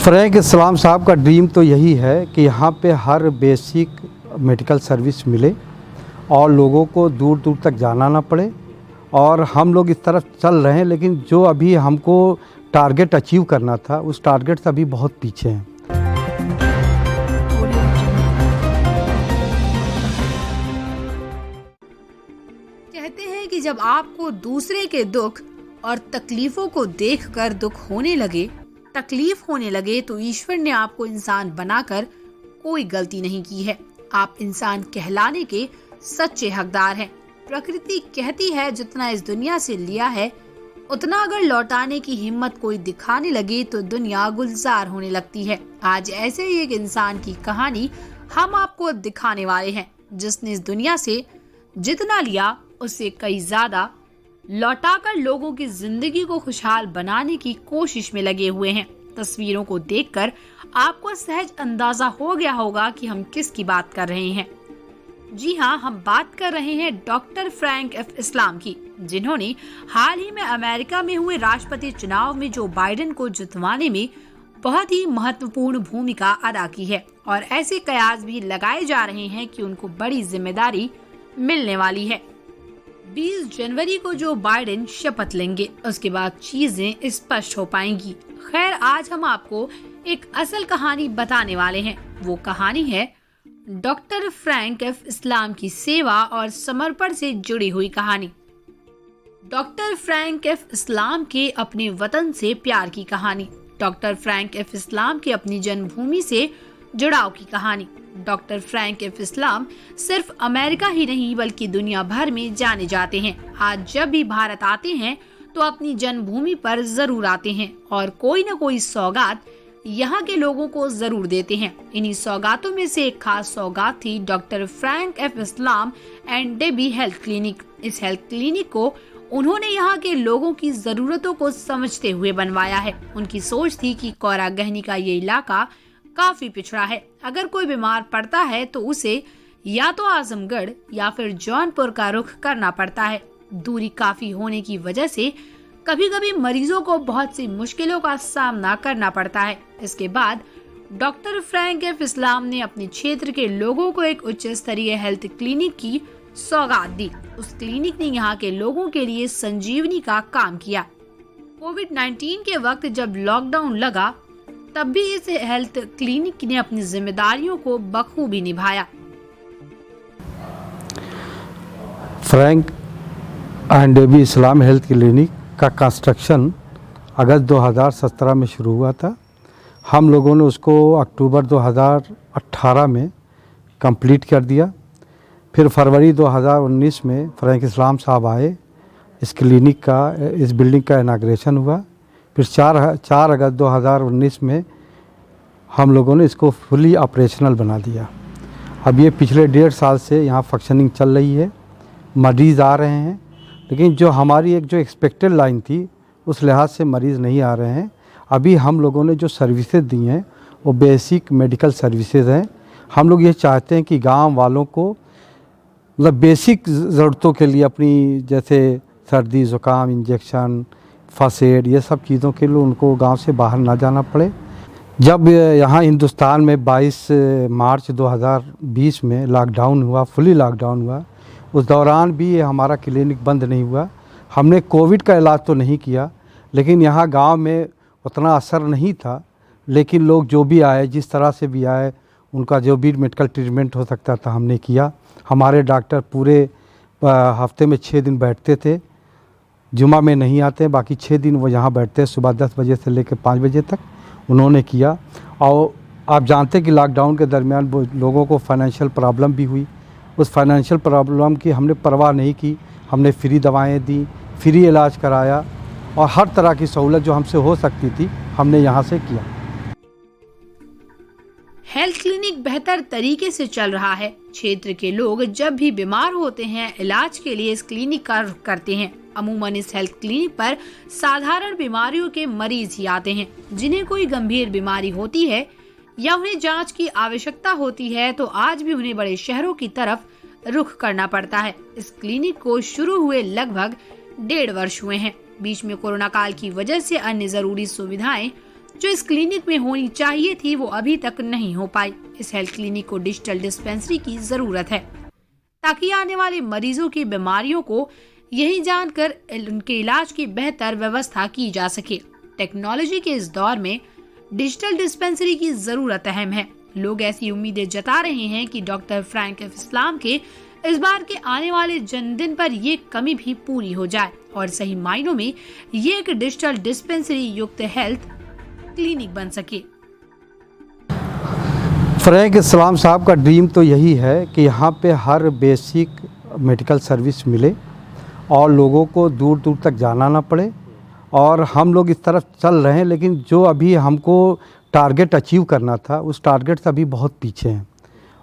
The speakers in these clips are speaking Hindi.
फ्रैंक इस्लाम साहब का ड्रीम तो यही है कि यहाँ पे हर बेसिक मेडिकल सर्विस मिले और लोगों को दूर दूर तक जाना ना पड़े। और हम लोग इस तरफ चल रहे हैं, लेकिन जो अभी हमको टारगेट अचीव करना था उस टारगेट से अभी बहुत पीछे हैं। कहते हैं कि जब आपको दूसरे के दुख और तकलीफों को देखकर दुख होने लगे, तकलीफ होने लगे, तो ईश्वर ने आपको इंसान बनाकर कोई गलती नहीं की है। आप इंसान कहलाने के सच्चे हकदार हैं। प्रकृति कहती है जितना इस दुनिया से लिया है उतना अगर लौटाने की हिम्मत कोई दिखाने लगे तो दुनिया गुलजार होने लगती है। आज ऐसे ही एक इंसान की कहानी हम आपको दिखाने वाले हैं, जिसने इस दुनिया से जितना लिया उससे कई ज्यादा लौटाकर लोगों की जिंदगी को खुशहाल बनाने की कोशिश में लगे हुए हैं। तस्वीरों को देखकर आपको सहज अंदाजा हो गया होगा कि हम किसकी बात कर रहे हैं। जी हाँ, हम बात कर रहे हैं डॉक्टर फ्रैंक एफ इस्लाम की, जिन्होंने हाल ही में अमेरिका में हुए राष्ट्रपति चुनाव में जो बाइडेन को जितवाने में बहुत ही महत्वपूर्ण भूमिका अदा की है। और ऐसे कयास भी लगाए जा रहे हैं कि उनको बड़ी जिम्मेदारी मिलने वाली है। 20 जनवरी को जो बाइडेन शपथ लेंगे उसके बाद चीजें स्पष्ट हो पाएंगी। खैर, आज हम आपको एक असल कहानी बताने वाले हैं। वो कहानी है डॉक्टर फ्रैंक एफ इस्लाम की सेवा और समर्पण से जुड़ी हुई कहानी। डॉक्टर फ्रैंक एफ इस्लाम के अपने वतन से प्यार की कहानी। डॉक्टर फ्रैंक एफ इस्लाम की अपनी जन्मभूमि से जुड़ाव की कहानी। डॉक्टर फ्रैंक एफ इस्लाम सिर्फ अमेरिका ही नहीं बल्कि दुनिया भर में जाने जाते हैं। आज जब भी भारत आते हैं तो अपनी जन्मभूमि पर जरूर आते हैं और कोई न कोई सौगात यहाँ के लोगों को जरूर देते हैं। इन्हीं सौगातों में से एक खास सौगात थी doctor Frank F Islam and Debbie health clinic. इस हेल्थ क्लिनिक को उन्होंने यहाँ के लोगों की जरूरतों को समझते हुए बनवाया है। उनकी सोच थी कि कोरा गहनी का ये इलाका काफी पिछड़ा है। अगर कोई बीमार पड़ता है तो उसे या तो आजमगढ़ या फिर जौनपुर का रुख करना पड़ता है। दूरी काफी होने की वजह से कभी कभी मरीजों को बहुत सी मुश्किलों का सामना करना पड़ता है। इसके बाद डॉक्टर फ्रैंक एफ इस्लाम ने अपने क्षेत्र के लोगों को एक उच्च स्तरीय हेल्थ क्लिनिक की सौगात दी। उस क्लिनिक ने यहाँ के लोगों के लिए संजीवनी का काम किया। कोविड-19 के वक्त जब लॉकडाउन लगा तब भी इस हेल्थ क्लिनिक ने अपनी जिम्मेदारियों को बखूबी निभाया। Frank and Debbie Islam health clinic का कंस्ट्रक्शन अगस्त 2017 में शुरू हुआ था। हम लोगों ने उसको अक्टूबर 2018 में कंप्लीट कर दिया। फिर फरवरी 2019 में फ्रैंक इस्लाम साहब आए, इस क्लिनिक का, इस बिल्डिंग का इनाग्रेशन हुआ। फिर 4 अगस्त 2019 में हम लोगों ने इसको फुली ऑपरेशनल बना दिया। अब ये पिछले 1.5 साल से यहाँ फंक्शनिंग चल रही है। मरीज़ आ रहे हैं, लेकिन जो हमारी एक जो एक्सपेक्टेड लाइन थी उस लिहाज से मरीज़ नहीं आ रहे हैं। अभी हम लोगों ने जो सर्विसेज दी हैं वो बेसिक मेडिकल सर्विसेज हैं। हम लोग ये चाहते हैं कि गांव वालों को मतलब बेसिक ज़रूरतों के लिए, अपनी जैसे सर्दी ज़ुकाम, इंजेक्शन, फर्स्ट एड, ये सब चीज़ों के लिए उनको गांव से बाहर ना जाना पड़े। जब यहाँ हिंदुस्तान में 22 मार्च 2020 में लॉकडाउन हुआ, फुली लॉकडाउन हुआ, उस दौरान भी ये हमारा क्लिनिक बंद नहीं हुआ। हमने कोविड का इलाज तो नहीं किया, लेकिन यहाँ गांव में उतना असर नहीं था। लेकिन लोग जो भी आए, जिस तरह से भी आए, उनका जो भी मेडिकल ट्रीटमेंट हो सकता था हमने किया। हमारे डॉक्टर पूरे हफ्ते में 6 दिन बैठते थे। जुमा में नहीं आते, बाकी 6 दिन वो यहाँ बैठते हैं, सुबह 10 बजे से लेकर 5 बजे तक उन्होंने किया। और आप जानते हैं कि लॉकडाउन के दरमियान लोगों को फाइनेंशियल प्रॉब्लम भी हुई। उस फाइनेंशियल प्रॉब्लम की हमने परवाह नहीं की। हमने फ्री दवाएं दी, फ्री इलाज कराया और हर तरह की सहूलत जो हमसे हो सकती थी हमने यहाँ से किया। हेल्थ क्लिनिक बेहतर तरीके से चल रहा है। क्षेत्र के लोग जब भी बीमार होते हैं इलाज के लिए इस क्लिनिक का रुख करते हैं। अमूमन इस हेल्थ क्लिनिक पर साधारण बीमारियों के मरीज ही आते हैं। जिन्हें कोई गंभीर बीमारी होती है या उन्हें जांच की आवश्यकता होती है तो आज भी उन्हें बड़े शहरों की तरफ रुख करना पड़ता है। इस क्लिनिक को शुरू हुए लगभग 1.5 वर्ष हुए हैं। बीच में कोरोना काल की वजह से अन्य जरूरी सुविधाएं जो इस क्लिनिक में होनी चाहिए थी वो अभी तक नहीं हो पाई। इस हेल्थ क्लिनिक को डिजिटल डिस्पेंसरी की जरूरत है ताकि आने वाले मरीजों की बीमारियों को यही जानकर उनके इलाज की बेहतर व्यवस्था की जा सके। टेक्नोलॉजी के इस दौर में डिजिटल डिस्पेंसरी की जरूरत अहम है। लोग ऐसी उम्मीदें जता रहे हैं कि डॉक्टर फ्रैंक एफ इस्लाम के इस बार के आने वाले जन्मदिन पर ये कमी भी पूरी हो जाए और सही मायनों में ये एक डिजिटल डिस्पेंसरी युक्त हेल्थ क्लिनिक बन सके। फ्रैंक इस्लाम साहब का ड्रीम तो यही है कि यहाँ पे हर बेसिक मेडिकल सर्विस मिले और लोगों को दूर दूर तक जाना ना पड़े। और हम लोग इस तरफ चल रहे हैं, लेकिन जो अभी हमको टारगेट अचीव करना था उस टारगेट से अभी बहुत पीछे हैं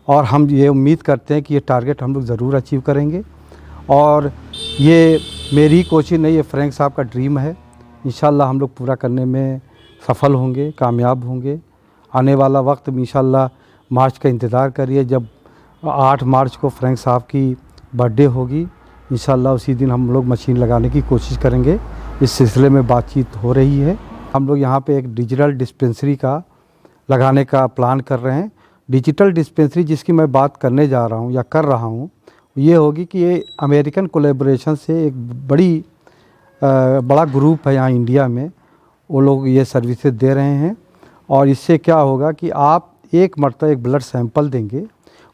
और हम ये उम्मीद करते हैं कि ये टारगेट हम लोग ज़रूर अचीव करेंगे। और ये मेरी कोशिश नहीं, ये फ्रैंक साहब का ड्रीम है। इंशाल्लाह हम लोग पूरा करने में सफल होंगे, कामयाब होंगे। आने वाला वक्त में इंशाल्लाह मार्च का इंतज़ार करिए, जब 8 मार्च को फ्रैंक साहब की बर्थडे होगी। इंशाल्लाह उसी दिन हम लोग मशीन लगाने की कोशिश करेंगे। इस सिलसिले में बातचीत हो रही है। हम लोग यहाँ पे एक डिजिटल डिस्पेंसरी का लगाने का प्लान कर रहे हैं। डिजिटल डिस्पेंसरी जिसकी मैं बात करने जा रहा हूँ या कर रहा हूँ, ये होगी कि ये अमेरिकन कोलैबोरेशन से एक बड़ा ग्रुप है यहाँ इंडिया में, वो लोग ये सर्विसेज दे रहे हैं। और इससे क्या होगा कि आप एक मरतबा एक ब्लड सैंपल देंगे,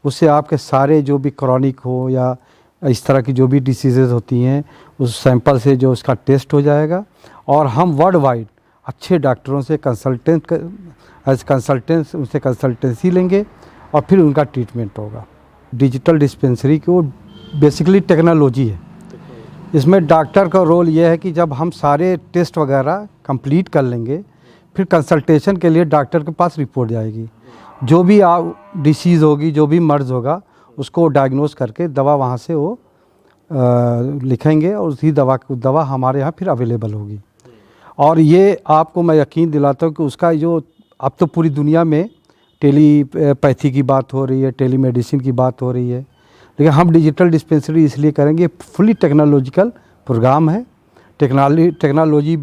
उससे आपके सारे जो भी क्रॉनिक हो या इस तरह की जो भी डिसीज़ेज़ होती हैं उस सैंपल से जो उसका टेस्ट हो जाएगा और हम वर्ल्ड वाइड अच्छे डॉक्टरों से कंसल्टेंट्स उनसे कंसल्टेंसी लेंगे और फिर उनका ट्रीटमेंट होगा। डिजिटल डिस्पेंसरी की वो बेसिकली टेक्नोलॉजी है। इसमें डॉक्टर का रोल ये है कि जब हम सारे टेस्ट वगैरह कंप्लीट कर लेंगे, फिर कंसल्टेशन के लिए डॉक्टर के पास रिपोर्ट जाएगी। जो भी डिसीज़ होगी, जो भी मर्ज़ होगा, उसको डायग्नोस करके दवा वहाँ से वो लिखेंगे और उसी दवा हमारे यहाँ फिर अवेलेबल होगी। और ये आपको मैं यकीन दिलाता हूँ कि उसका जो अब तो पूरी दुनिया में टेलीपैथी की बात हो रही है, टेलीमेडिसिन की बात हो रही है, लेकिन हम डिजिटल डिस्पेंसरी इसलिए करेंगे, फुली टेक्नोलॉजिकल प्रोग्राम है, टेक्नोलॉजी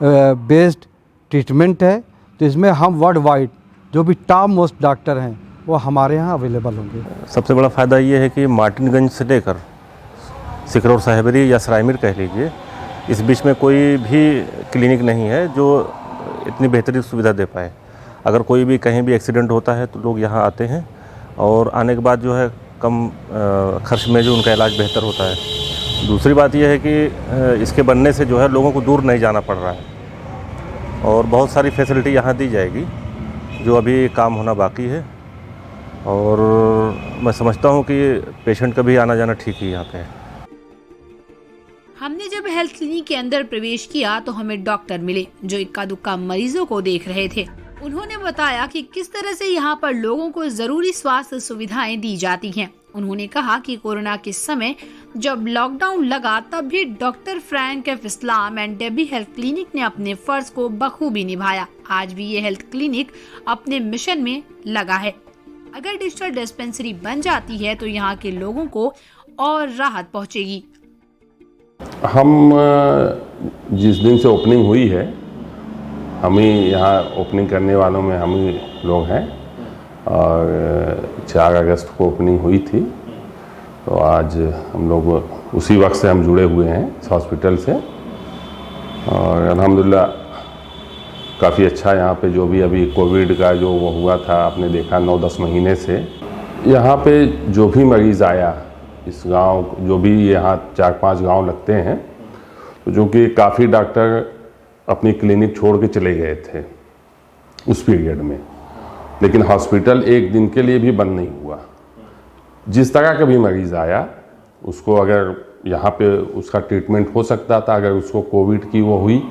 बेस्ड ट्रीटमेंट है। तो इसमें हम वर्ल्ड वाइड जो भी टॉप मोस्ट डॉक्टर हैं वो हमारे यहाँ अवेलेबल होंगे। सबसे बड़ा फ़ायदा ये है कि मार्टिनगंज से लेकर सिकरौर साहिबरी या सरायमीर कह लीजिए, इस बीच में कोई भी क्लिनिक नहीं है जो इतनी बेहतरीन सुविधा दे पाए। अगर कोई भी कहीं भी एक्सीडेंट होता है तो लोग यहाँ आते हैं और आने के बाद जो है कम खर्च में जो उनका इलाज बेहतर होता है। दूसरी बात यह है कि इसके बनने से जो है लोगों को दूर नहीं जाना पड़ रहा है और बहुत सारी फैसिलिटी यहाँ दी जाएगी जो अभी काम होना बाकी है। और मैं समझता हूँ कि पेशेंट का भी आना जाना ठीक ही यहाँ पे है। हमने जब हेल्थ क्लिनिक के अंदर प्रवेश किया तो हमें डॉक्टर मिले जो इक्का दुक्का मरीजों को देख रहे थे। उन्होंने बताया कि किस तरह से यहाँ पर लोगों को जरूरी स्वास्थ्य सुविधाएं दी जाती हैं। उन्होंने कहा कि कोरोना के समय जब लॉकडाउन लगा तब भी doctor Frank F Islam and Debbie health clinic ने अपने फर्ज को बखूबी निभाया। आज भी ये हेल्थ क्लिनिक अपने मिशन में लगा है। अगर डिजिटल डिस्पेंसरी बन जाती है तो यहाँ के लोगों को और राहत पहुँचेगी। हम जिस दिन से ओपनिंग हुई है, हम ही यहाँ ओपनिंग करने वालों में हम ही लोग हैं और 4 अगस्त को ओपनिंग हुई थी। तो आज हम लोग उसी वक्त से हम जुड़े हुए हैं इस हॉस्पिटल से और अल्हम्दुलिल्लाह काफ़ी अच्छा यहाँ पे जो भी अभी कोविड का जो वो हुआ था आपने देखा 9-10 महीने से यहाँ पे जो भी मरीज़ आया इस गांव, जो भी यहाँ 4-5 गांव लगते हैं, तो जो कि काफ़ी डॉक्टर अपनी क्लिनिक छोड़ के चले गए थे उस पीरियड में, लेकिन हॉस्पिटल एक दिन के लिए भी बंद नहीं हुआ। जिस तरह का भी मरीज़ आया उसको अगर यहाँ पे उसका ट्रीटमेंट हो सकता था, अगर उसको कोविड की वो हुई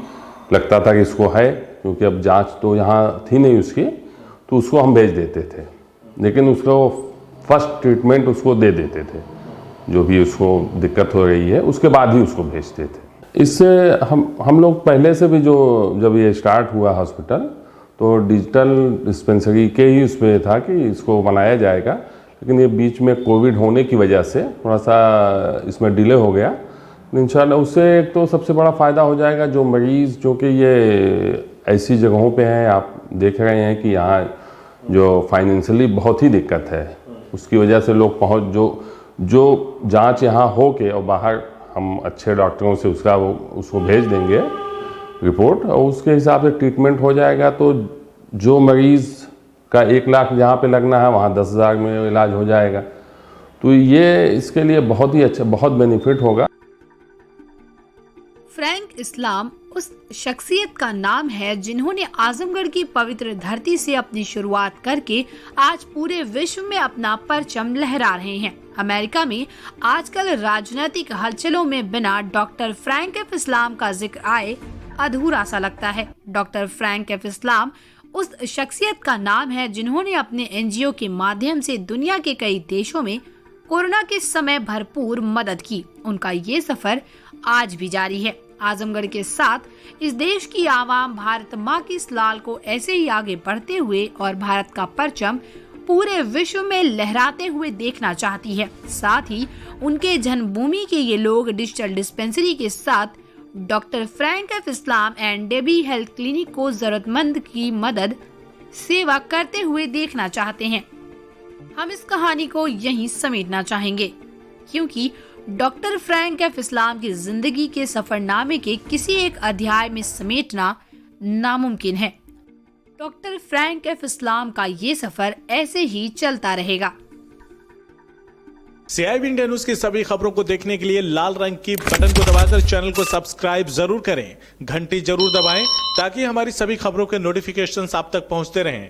लगता था कि इसको है, क्योंकि अब जांच तो यहाँ थी नहीं उसकी, तो उसको हम भेज देते थे, लेकिन उसको फर्स्ट ट्रीटमेंट उसको दे देते थे। जो भी उसको दिक्कत हो रही है उसके बाद ही उसको भेजते थे। इससे हम लोग पहले से भी जो जब ये स्टार्ट हुआ हॉस्पिटल तो डिजिटल डिस्पेंसरी के ही उसमें था कि इसको बनाया जाएगा, लेकिन ये बीच में कोविड होने की वजह से थोड़ा सा इसमें डिले हो गया। इंशाल्लाह उससे एक तो सबसे बड़ा फ़ायदा हो जाएगा, जो मरीज़ जो कि ये ऐसी जगहों पे हैं, आप देख रहे हैं कि यहाँ जो फाइनेंशियली बहुत ही दिक्कत है, उसकी वजह से लोग पहुँच जो जांच यहाँ हो के और बाहर हम अच्छे डॉक्टरों से उसको भेज देंगे रिपोर्ट, और उसके हिसाब से ट्रीटमेंट हो जाएगा। तो जो मरीज़ का 1 लाख जहाँ पे लगना है वहाँ 10,000 में इलाज हो जाएगा। तो ये इसके लिए बहुत ही अच्छा, बहुत बेनिफिट होगा। फ्रैंक इस्लाम उस शख्सियत का नाम है जिन्होंने आजमगढ़ की पवित्र धरती से अपनी शुरुआत करके आज पूरे विश्व में अपना परचम लहरा रहे हैं। अमेरिका में आजकल राजनीतिक हलचलों में बिना डॉक्टर फ्रैंक एफ इस्लाम का जिक्र आए अधूरा सा लगता है। डॉक्टर फ्रैंक एफ इस्लाम उस शख्सियत का नाम है जिन्होंने अपने एनजीओ के माध्यम से दुनिया के कई देशों में कोरोना के समय भरपूर मदद की। उनका ये सफर आज भी जारी है। आजमगढ़ के साथ इस देश की आवाम भारत माँ की इस लाल को ऐसे ही आगे बढ़ते हुए और भारत का परचम पूरे विश्व में लहराते हुए देखना चाहती है। साथ ही उनके जन्मभूमि के ये लोग डिजिटल डिस्पेंसरी के साथ doctor Frank F Islam and Debbie health clinic को जरूरतमंद की मदद सेवा करते हुए देखना चाहते हैं। हम इस कहानी को यहीं समेटना चाहेंगे क्योंकि डॉक्टर फ्रैंक एफ इस्लाम की जिंदगी के सफरनामे के किसी एक अध्याय में समेटना नामुमकिन है। डॉक्टर फ्रैंक एफ इस्लाम का ये सफर ऐसे ही चलता रहेगा। CIB इंडिया न्यूज की सभी खबरों को देखने के लिए लाल रंग की बटन को दबाकर चैनल को सब्सक्राइब जरूर करें, घंटी जरूर दबाएं ताकि हमारी सभी खबरों के नोटिफिकेशंस आप तक पहुंचते रहें।